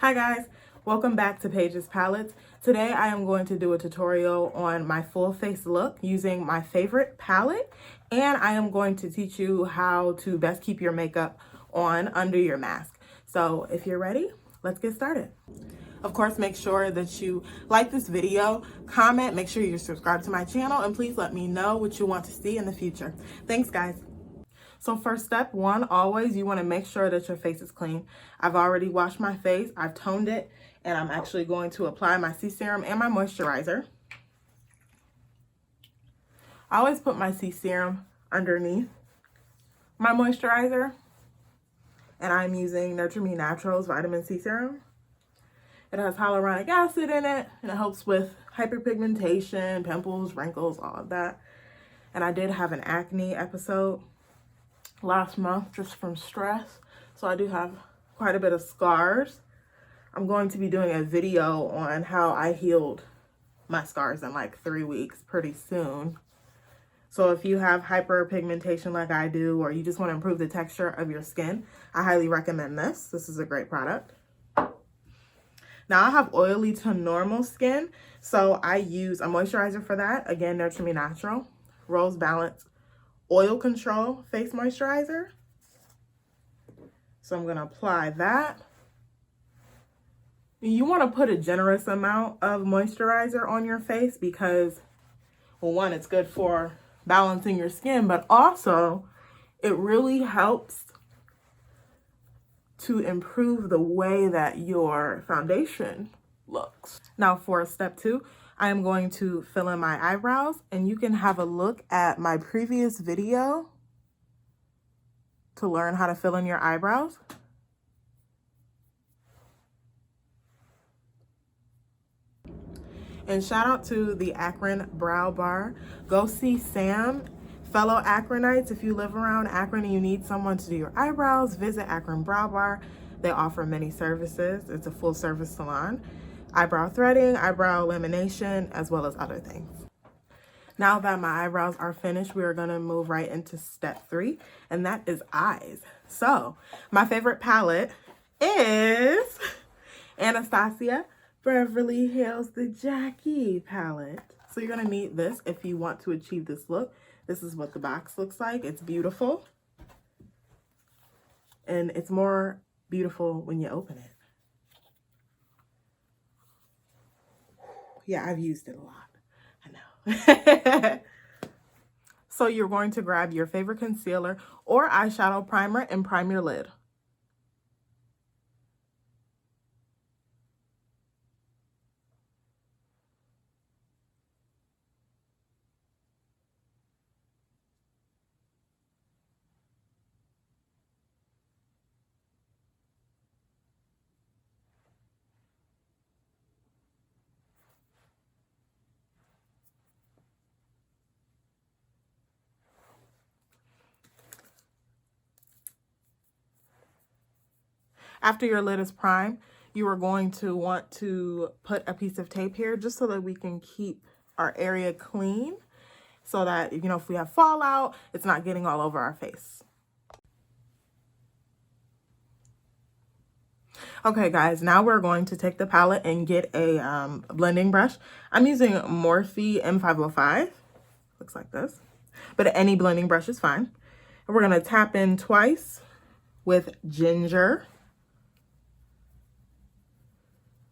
Hi guys, welcome back to Paige's Palettes. Today I am going to do a tutorial on my full face look using my favorite palette, and I am going to teach you how to best keep your makeup on under your mask. So if you're ready, let's get started. Of course, make sure that you like this video, comment, make sure you're subscribed to my channel, and please let me know what you want to see in the future. Thanks guys. So first step one, always you want to make sure that your face is clean. I've already washed my face, I've toned it, and I'm actually going to apply my C Serum and my moisturizer. I always put my C Serum underneath my moisturizer, and I'm using Nurture Me Naturals Vitamin C Serum. It has hyaluronic acid in it, and it helps with hyperpigmentation, pimples, wrinkles, all of that. And I did have an acne episode last month just from stress, so I do have quite a bit of scars. I'm going to be doing a video on how I healed my scars in like 3 weeks pretty soon. So if you have hyperpigmentation like I do, or you just want to improve the texture of your skin, I highly recommend this. This is a great product. Now I have oily to normal skin, so I use a moisturizer for that. Again, Nurture Me Natural Rose Balance Oil Control Face Moisturizer. So I'm going to apply that. You want to put a generous amount of moisturizer on your face because, well, one, it's good for balancing your skin, but also it really helps to improve the way that your foundation looks. Now for step two, I am going to fill in my eyebrows, and you can have a look at my previous video to learn how to fill in your eyebrows. And shout out to the Akron Brow Bar. Go see Sam. Fellow Akronites, if you live around Akron and you need someone to do your eyebrows, visit Akron Brow Bar. They offer many services. It's a full service salon. Eyebrow threading, eyebrow lamination, as well as other things. Now that my eyebrows are finished, we are going to move right into step three, and that is eyes. So my favorite palette is Anastasia Beverly Hills the Jackie palette. So you're going to need this if you want to achieve this look. This is what the box looks like. It's beautiful, and it's more beautiful when you open it. Yeah, I've used it a lot. I know. So you're going to grab your favorite concealer or eyeshadow primer and prime your lid. After your lid is primed, you are going to want to put a piece of tape here just so that we can keep our area clean, so that, you know, if we have fallout, it's not getting all over our face. Okay guys, now we're going to take the palette and get a blending brush. I'm using Morphe M505. Looks like this, but any blending brush is fine. And we're going to tap in twice with ginger.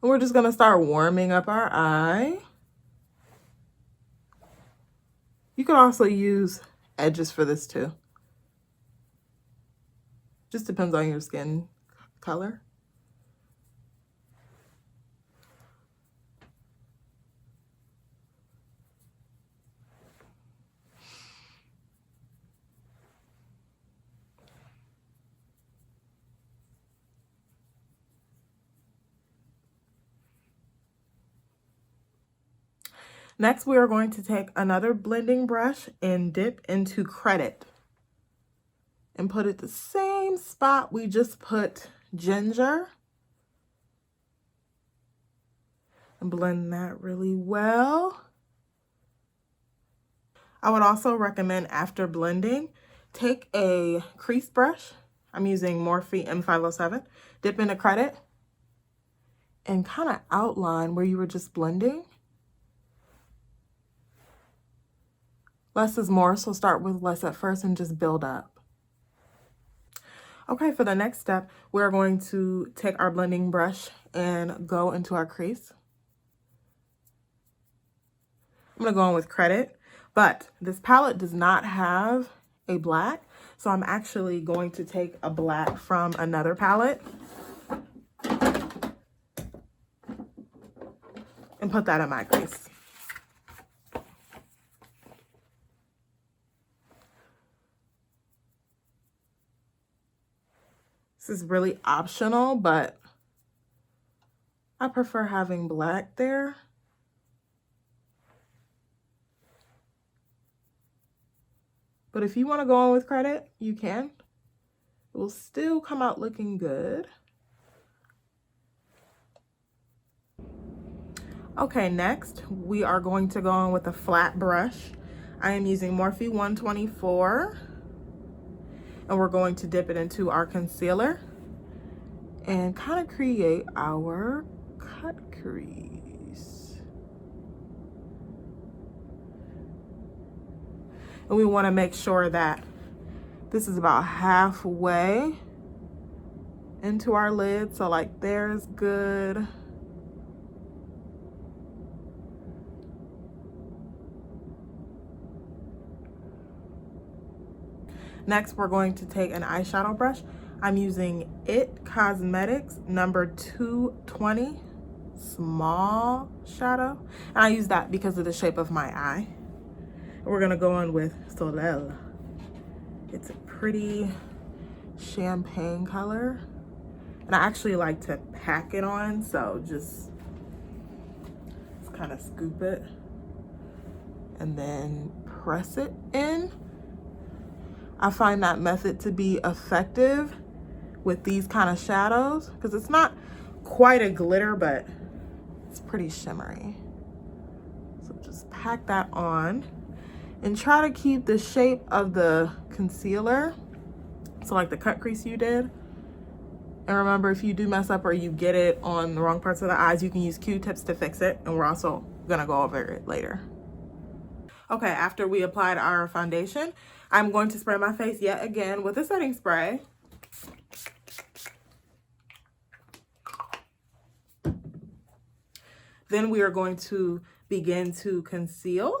And we're just going to start warming up our eye. You can also use edges for this too. Just depends on your skin color. Next, we are going to take another blending brush and dip into Credit and put it the same spot we just put ginger. And blend that really well. I would also recommend, after blending, take a crease brush. I'm using Morphe M507. Dip into Credit and kind of outline where you were just blending. Less is more, so start with less at first and just build up. Okay, for the next step, we're going to take our blending brush and go into our crease. I'm gonna go in with Credit, but this palette does not have a black, so I'm actually going to take a black from another palette and put that in my crease. This is really optional, but I prefer having black there. But if you want to go on with Credit, you can. It will still come out looking good. Okay, next we are going to go on with a flat brush. I am using Morphe 124. And we're going to dip it into our concealer and kind of create our cut crease. And we want to make sure that this is about halfway into our lid. So like there's good. Next, we're going to take an eyeshadow brush. I'm using It Cosmetics number 220 small shadow. And I use that because of the shape of my eye. And we're gonna go in with Soleil. It's a pretty champagne color. And I actually like to pack it on, so just kind of scoop it and then press it in. I find that method to be effective with these kind of shadows because it's not quite a glitter, but it's pretty shimmery. So just pack that on and try to keep the shape of the concealer. So like the cut crease you did. And remember, if you do mess up or you get it on the wrong parts of the eyes, you can use Q-tips to fix it. And we're also gonna go over it later. Okay, after we applied our foundation, I'm going to spray my face yet again with a setting spray. Then we are going to begin to conceal.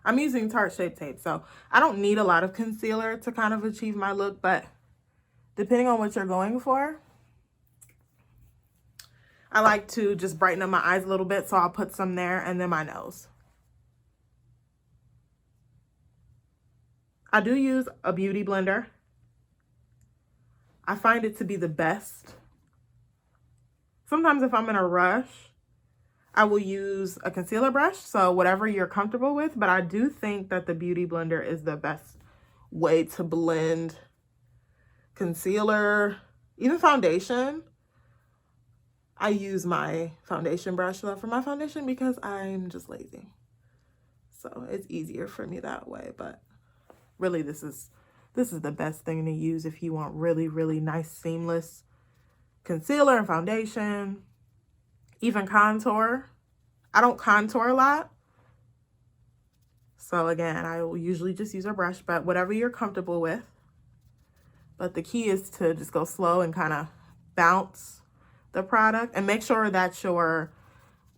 I'm using Tarte Shape Tape, so I don't need a lot of concealer to kind of achieve my look, but depending on what you're going for, I like to just brighten up my eyes a little bit, so I'll put some there and then my nose. I do use a beauty blender. I find it to be the best. Sometimes if I'm in a rush, I will use a concealer brush, so whatever you're comfortable with, but I do think that the beauty blender is the best way to blend concealer, even foundation. I use my foundation brush for my foundation because I'm just lazy. So it's easier for me that way, but really this is the best thing to use if you want really, really nice seamless concealer and foundation, even contour. I don't contour a lot. So again, I will usually just use a brush, but whatever you're comfortable with. But the key is to just go slow and kind of bounce the product and make sure that your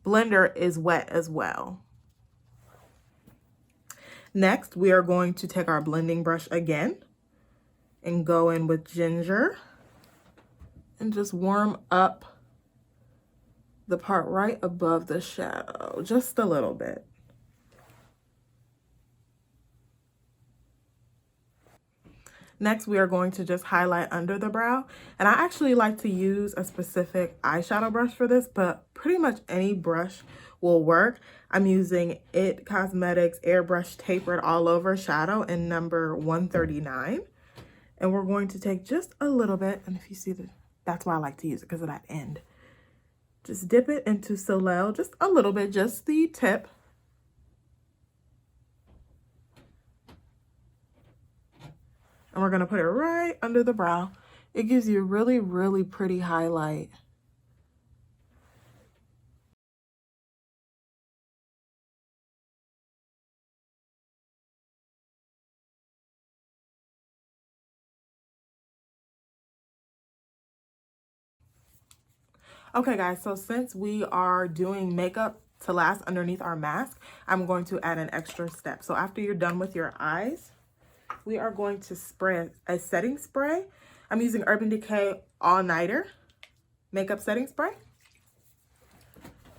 blender is wet as well. Next, we are going to take our blending brush again and go in with Ginger and just warm up the part right above the shadow, just a little bit. Next, we are going to just highlight under the brow. And I actually like to use a specific eyeshadow brush for this, but pretty much any brush will work. I'm using It Cosmetics Airbrush Tapered All Over Shadow in number 139. And we're going to take just a little bit, and if you see that's why I like to use it, because of that end. Just dip it into Soleil, just a little bit, just the tip. And we're gonna put it right under the brow It gives you really, really pretty highlight. Okay guys, so since we are doing makeup to last underneath our mask, I'm going to add an extra step. So after you're done with your eyes, we are going to spray a setting spray. I'm using Urban Decay All Nighter makeup setting spray.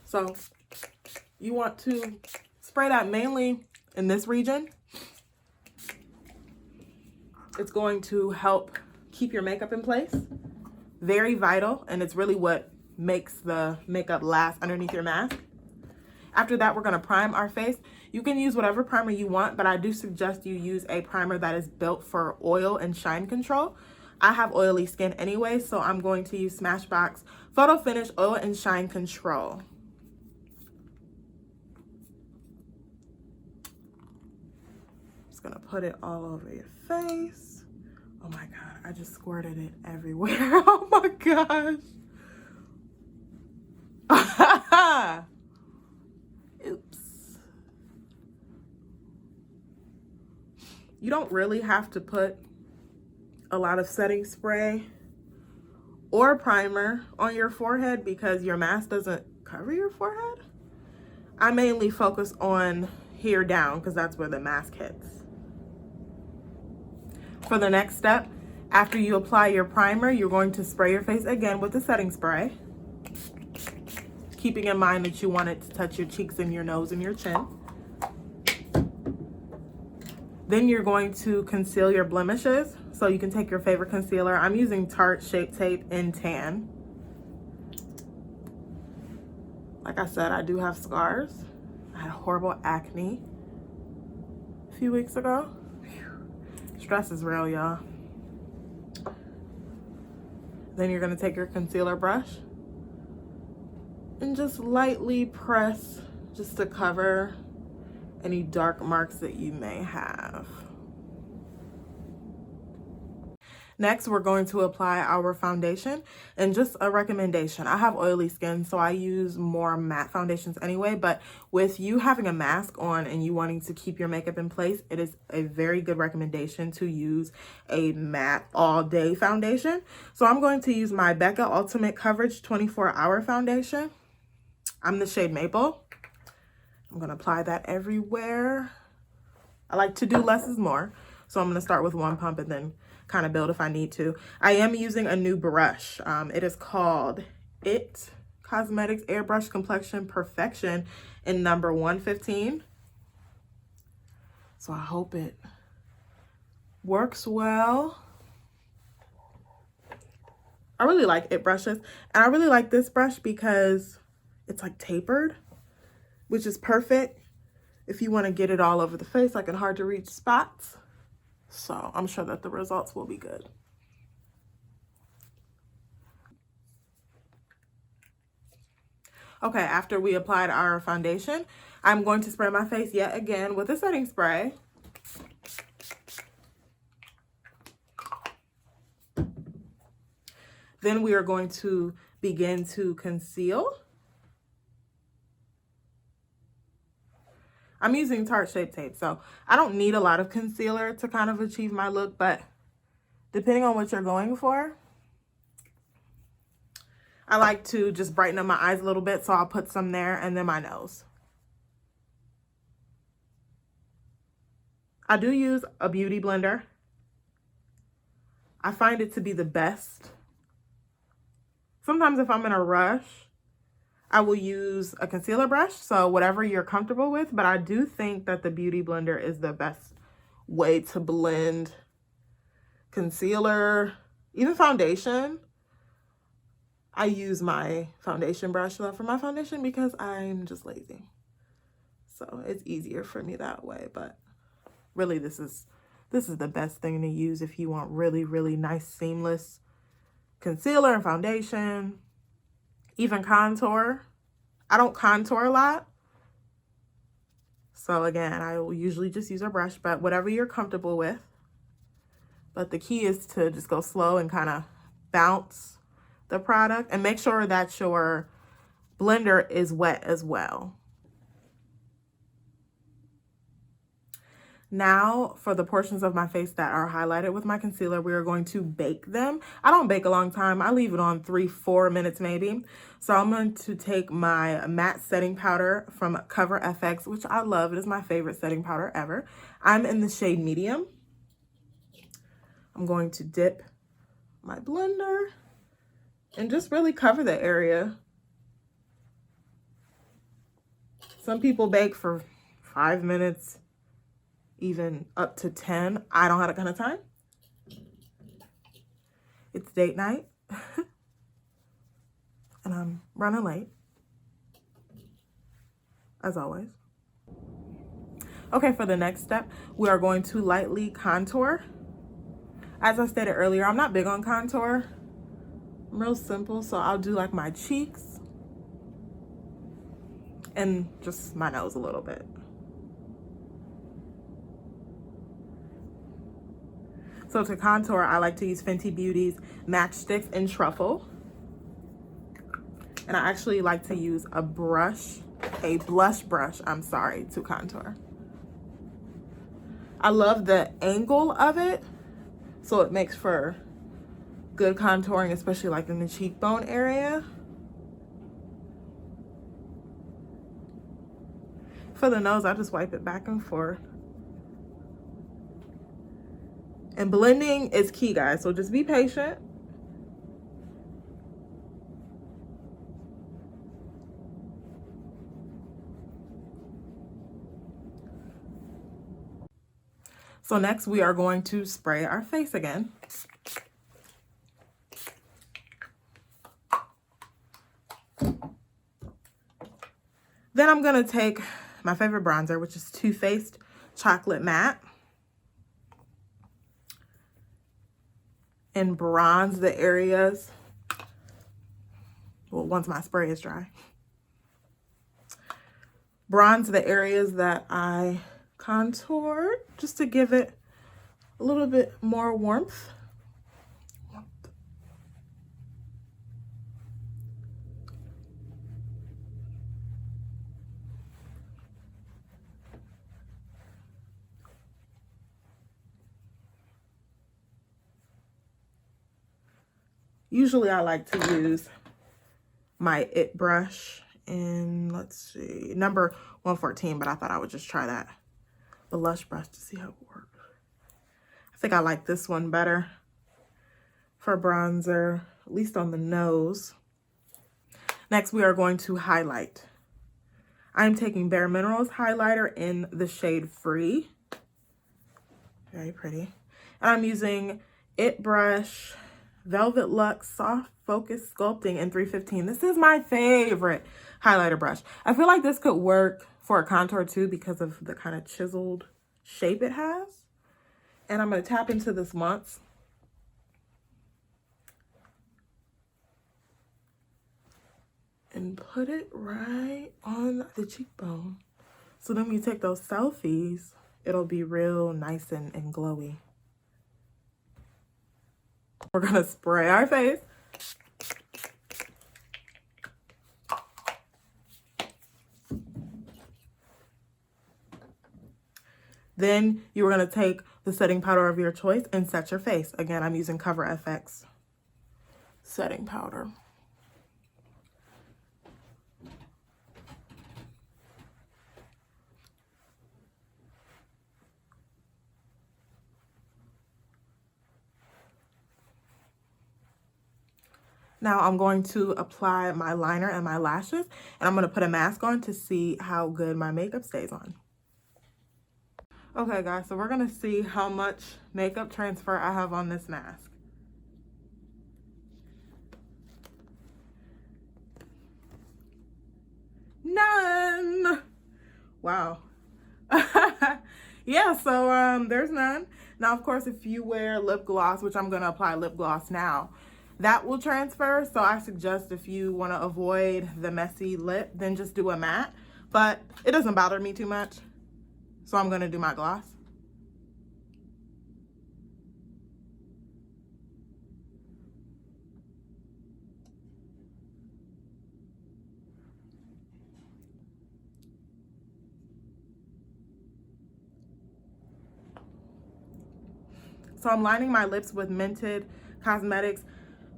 So you want to spray that mainly in this region. It's going to help keep your makeup in place. Very vital, and it's really what makes the makeup last underneath your mask. After that, we're going to prime our face. You can use whatever primer you want, but I do suggest you use a primer that is built for oil and shine control. I have oily skin anyway, so I'm going to use Smashbox Photo Finish Oil and Shine Control. Just going to put it all over your face. Oh my God, I just squirted it everywhere. Oh my gosh. Oops. You don't really have to put a lot of setting spray or primer on your forehead because your mask doesn't cover your forehead. I mainly focus on here down because that's where the mask hits. For the next step, after you apply your primer, you're going to spray your face again with the setting spray, keeping in mind that you want it to touch your cheeks and your nose and your chin. Then you're going to conceal your blemishes. So you can take your favorite concealer. I'm using Tarte Shape Tape in Tan. Like I said, I do have scars. I had horrible acne a few weeks ago. Stress is real, y'all. Then you're gonna take your concealer brush and just lightly press just to cover any dark marks that you may have. Next, we're going to apply our foundation, and just a recommendation. I have oily skin, so I use more matte foundations anyway, but with you having a mask on and you wanting to keep your makeup in place, it is a very good recommendation to use a matte all day foundation. So I'm going to use my Becca Ultimate Coverage 24-Hour Foundation. I'm the shade Maple. I'm gonna apply that everywhere. I like to do less is more. So I'm gonna start with one pump and then kind of build if I need to. I am using a new brush. It is called It Cosmetics Airbrush Complexion Perfection in number 115. So I hope it works well. I really like It brushes, and I really like this brush because it's like tapered, which is perfect if you want to get it all over the face, like in hard to reach spots. So I'm sure that the results will be good. Okay, after we applied our foundation, I'm going to spray my face yet again with a setting spray. Then we are going to begin to conceal. I'm using Tarte Shape Tape, so I don't need a lot of concealer to kind of achieve my look, but depending on what you're going for, I like to just brighten up my eyes a little bit, so I'll put some there and then my nose. I do use a beauty blender. I find it to be the best. Sometimes if I'm in a rush, I will use a concealer brush, so whatever you're comfortable with, but I do think that the Beauty Blender is the best way to blend concealer, even foundation. I use my foundation brush for my foundation because I'm just lazy. So it's easier for me that way, but really this is the best thing to use if you want really, really nice, seamless concealer and foundation, even contour. I don't contour a lot. So again, I will usually just use a brush, but whatever you're comfortable with. But the key is to just go slow and kind of bounce the product, and make sure that your blender is wet as well. Now, for the portions of my face that are highlighted with my concealer, we are going to bake them. I don't bake a long time. I leave it on 3-4 minutes maybe. So I'm going to take my matte setting powder from Cover FX, which I love. It is my favorite setting powder ever. I'm in the shade medium. I'm going to dip my blender and just really cover the area. Some people bake for 5 minutes, even up to 10. I don't have that kind of time. It's date night and I'm running late, as always. Okay, for the next step, we are going to lightly contour. As I stated earlier, I'm not big on contour. I'm real simple, so I'll do like my cheeks and just my nose a little bit. So to contour, I like to use Fenty Beauty's Matchsticks in Truffle. And I actually like to use a blush brush, to contour. I love the angle of it, so it makes for good contouring, especially like in the cheekbone area. For the nose, I just wipe it back and forth. And blending is key, guys, so just be patient. So next we are going to spray our face again. Then I'm gonna take my favorite bronzer, which is Too Faced Chocolate Matte, and bronze the areas, well, once my spray is dry. Bronze the areas that I contoured, just to give it a little bit more warmth. Usually I like to use my It brush in, let's see, number 114, but I thought I would just try that. The Lush brush to see how it works. I think I like this one better for bronzer, at least on the nose. Next, we are going to highlight. I'm taking Bare Minerals highlighter in the shade Free. Very pretty. And I'm using It brush, Velvet Luxe Soft Focus Sculpting in 315. This is my favorite highlighter brush. I feel like this could work for a contour too because of the kind of chiseled shape it has. And I'm going to tap into this once. And put it right on the cheekbone. So then when you take those selfies, it'll be real nice and glowy. We're gonna spray our face. Then you're gonna take the setting powder of your choice and set your face. Again, I'm using Cover FX setting powder. Now I'm going to apply my liner and my lashes, and I'm going to put a mask on to see how good my makeup stays on. Okay guys, so we're going to see how much makeup transfer I have on this mask. None! Wow. Yeah, so there's none. Now, of course, if you wear lip gloss, which I'm going to apply lip gloss now, that will transfer. So I suggest if you want to avoid the messy lip, then just do a matte. But it doesn't bother me too much. So I'm going to do my gloss. So I'm lining my lips with Mented Cosmetics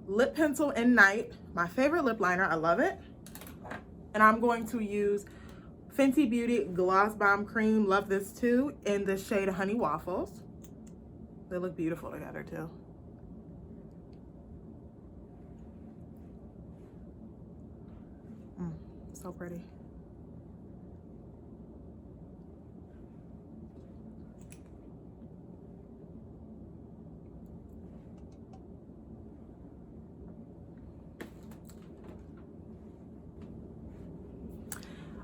Lip Pencil in Night, my favorite lip liner. I love it. And I'm going to use Fenty Beauty Gloss Bomb Cream. Love this too, in the shade Honey Waffles. They look beautiful together too. So pretty.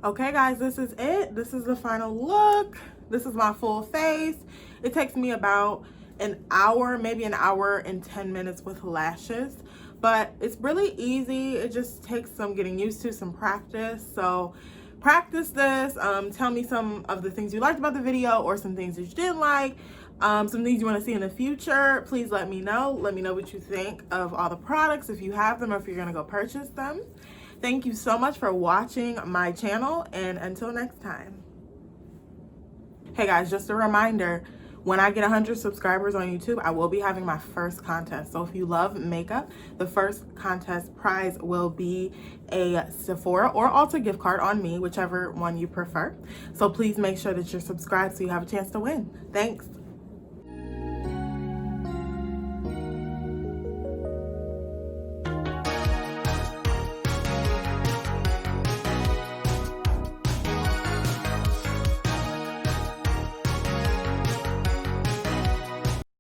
Okay guys, this is it. This is the final look. This is my full face. It takes me about an hour, maybe an hour and 10 minutes with lashes, but it's really easy. It just takes some getting used to, some practice. So practice this. Tell me some of the things you liked about the video or some things that you didn't like. Some things you want to see in the future. Please let me know. Let me know what you think of all the products, if you have them or if you're going to go purchase them. Thank you so much for watching my channel, and until next time. Hey guys, just a reminder, when I get 100 subscribers on YouTube, I will be having my first contest. So if you love makeup, the first contest prize will be a Sephora or Ulta gift card on me, whichever one you prefer. So please make sure that you're subscribed so you have a chance to win. Thanks.